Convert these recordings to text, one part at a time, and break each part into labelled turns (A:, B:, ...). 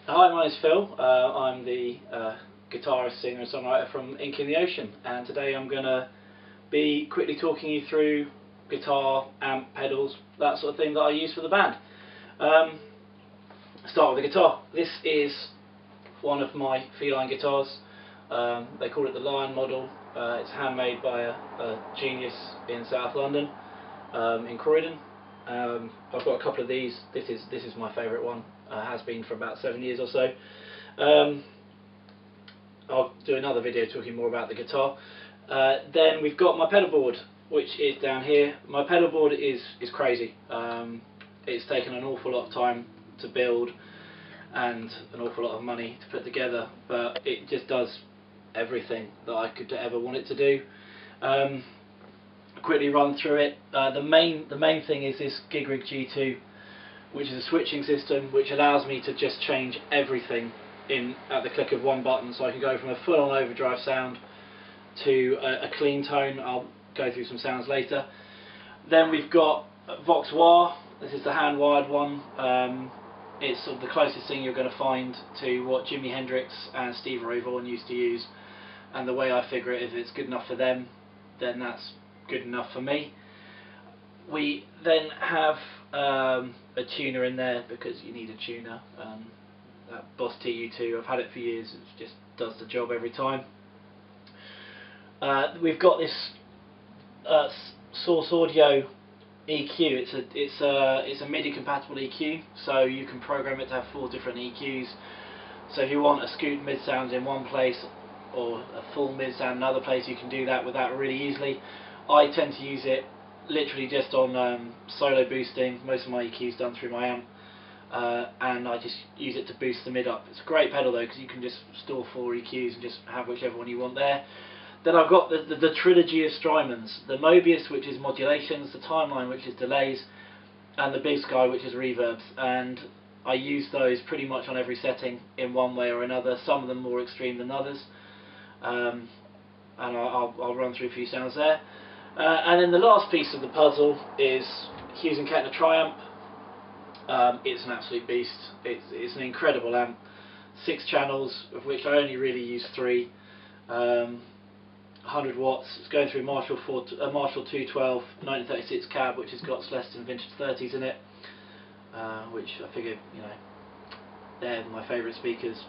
A: Hi, my name's Phil. I'm the guitarist, singer and songwriter from Ink in the Ocean, and today I'm going to be quickly talking you through guitar, amp, pedals, that sort of thing that I use for the band. Start with the guitar. This is one of my feline guitars. They call it the Lion model. It's handmade by a genius in South London, in Croydon. I've got a couple of these. This is my favourite one. Has been for about 7 years or so. I'll do another video talking more about the guitar. Then we've got my pedalboard, which is down here. My pedalboard is crazy. It's taken an awful lot of time to build and an awful lot of money to put together, but it just does everything that I could ever want it to do. Quickly run through it. The main thing is this Gig Rig G2, which is a switching system which allows me to just change everything at the click of one button, so I can go from a full-on overdrive sound to a clean tone. I'll go through some sounds later. Then we've got Vox Wah. This is the hand-wired one. It's sort of the closest thing you're going to find to what Jimi Hendrix and Stevie Ray Vaughan used to use, and the way I figure it is, if it's good enough for them, then that's good enough for me. We then have a tuner in there because you need a tuner. That Boss TU2, I've had it for years. It just does the job every time. We've got this Source Audio EQ. It's a MIDI compatible EQ, so you can program it to have 4 different EQs. So if you want a scoot mid sound in one place or a full mid sound in another place, you can do that with that really easily. I tend to use it literally just on solo boosting. Most of my EQ's done through my amp, and I just use it to boost the mid up. It's a great pedal though, because you can just store 4 EQs and just have whichever one you want there. Then I've got the trilogy of Strymons, the Mobius, which is modulations, the Timeline, which is delays, and the Big Sky, which is reverbs, and I use those pretty much on every setting in one way or another, some of them more extreme than others, and I'll run through a few sounds there. And then the last piece of the puzzle is Hughes and Kettner Triamp. It's an absolute beast. It's an incredible amp. 6 channels, of which I only really use 3. 100 watts. It's going through Marshall 212 1936 cab, which has got Celestin vintage 30s in it, which I figure, you know, they're my favourite speakers.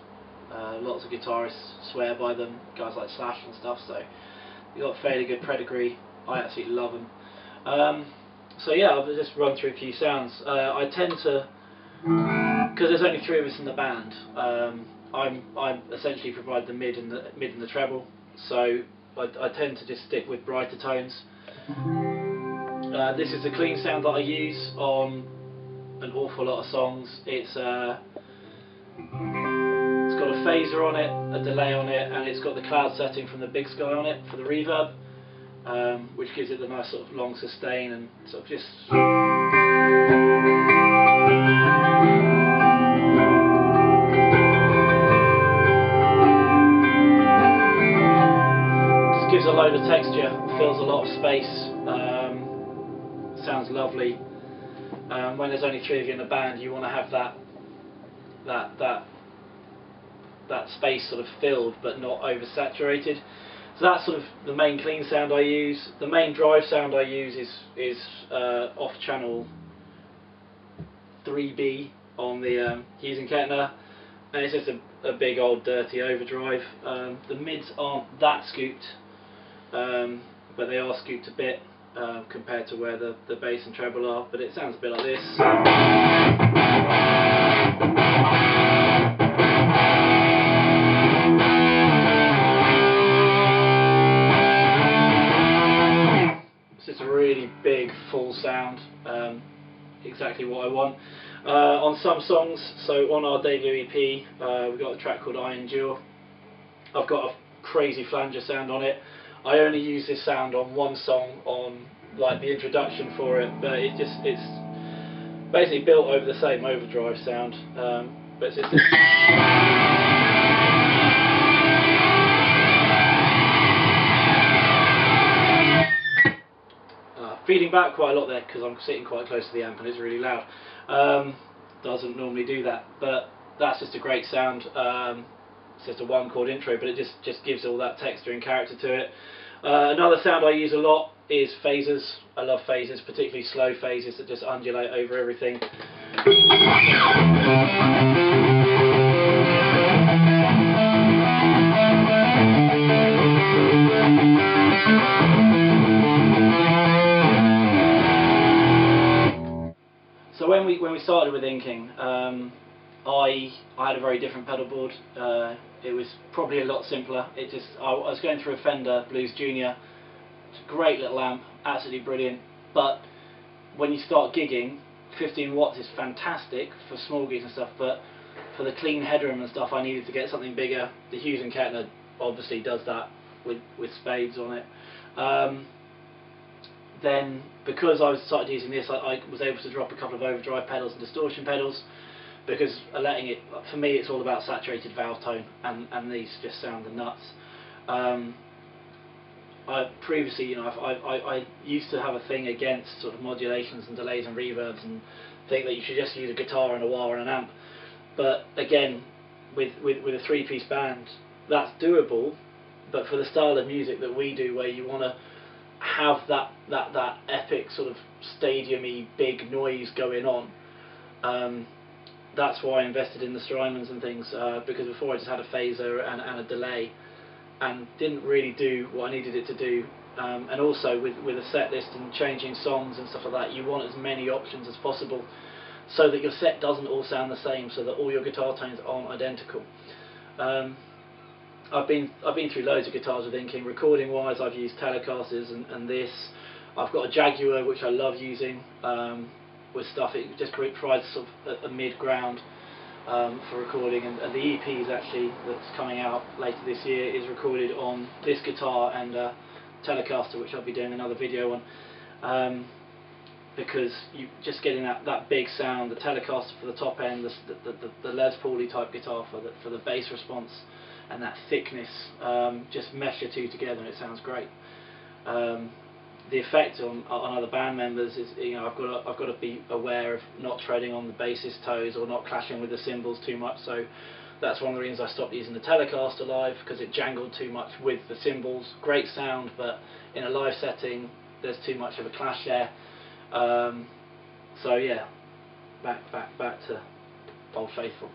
A: Lots of guitarists swear by them, guys like Slash and stuff. So you've got fairly good pedigree. I absolutely love them. So yeah, I'll just run through a few sounds. I tend to, because there's only 3 of us in the band, I essentially provide the mid and the treble. So I tend to just stick with brighter tones. This is the clean sound that I use on an awful lot of songs. It's got a phaser on it, a delay on it, and it's got the cloud setting from the Big Sky on it for the reverb, which gives it the nice sort of long sustain and sort of just. Gives a load of texture, fills a lot of space, sounds lovely. When there's only 3 of you in the band, you want to have that space sort of filled but not oversaturated. So that's sort of the main clean sound I use. The main drive sound I use is off channel 3B on the Hughes and Kettner, and it's just a big old dirty overdrive. The mids aren't that scooped, but they are scooped a bit compared to where the bass and treble are, but it sounds a bit like this. It's just a really big full sound, exactly what I want. On some songs, so on our debut EP, we've got a track called I Endure. I've got a crazy flanger sound on it. I only use this sound on one song, on like the introduction for it, but it's basically built over the same overdrive sound, but it's just feeding back quite a lot there because I'm sitting quite close to the amp and it's really loud. Doesn't normally do that, but that's just a great sound. It's just a one chord intro, but it just gives all that texture and character to it. Another sound I use a lot is phasers. I love phasers, particularly slow phasers that just undulate over everything. So when we started with inking, I had a very different pedal board. It was probably a lot simpler. I was going through a Fender Blues Junior. It's a great little amp, absolutely brilliant. But when you start gigging, 15 watts is fantastic for small gigs and stuff. But for the clean headroom and stuff, I needed to get something bigger. The Hughes and Kettner obviously does that with spades on it. Then, because I started using this, I was able to drop a couple of overdrive pedals and distortion pedals, because letting it, for me, it's all about saturated valve tone, and these just sound the nuts. I previously, I used to have a thing against sort of modulations and delays and reverbs, and think that you should just use a guitar and a wah and an amp. But again, with a three-piece band, that's doable. But for the style of music that we do, where you want to have that epic sort of stadium-y big noise going on, that's why I invested in the Strymons and things, because before I just had a phaser and a delay, and didn't really do what I needed it to do. And also with a set list and changing songs and stuff like that, you want as many options as possible, so that your set doesn't all sound the same, so that all your guitar tones aren't identical. I've been through loads of guitars with inking. Recording wise, I've used Telecasters and this. I've got a Jaguar which I love using with stuff. It just provides sort of a mid ground for recording, and the EP actually that's coming out later this year is recorded on this guitar and Telecaster, which I'll be doing another video on, because you just getting that big sound, the Telecaster for the top end, the Les Pauly type guitar for the bass response, and that thickness, just mesh the two together and it sounds great. The effect on other band members is, I've got to be aware of not treading on the bass's toes or not clashing with the cymbals too much. So that's one of the reasons I stopped using the Telecaster live, because it jangled too much with the cymbals. Great sound, but in a live setting, there's too much of a clash there. So yeah, back to Old Faithful.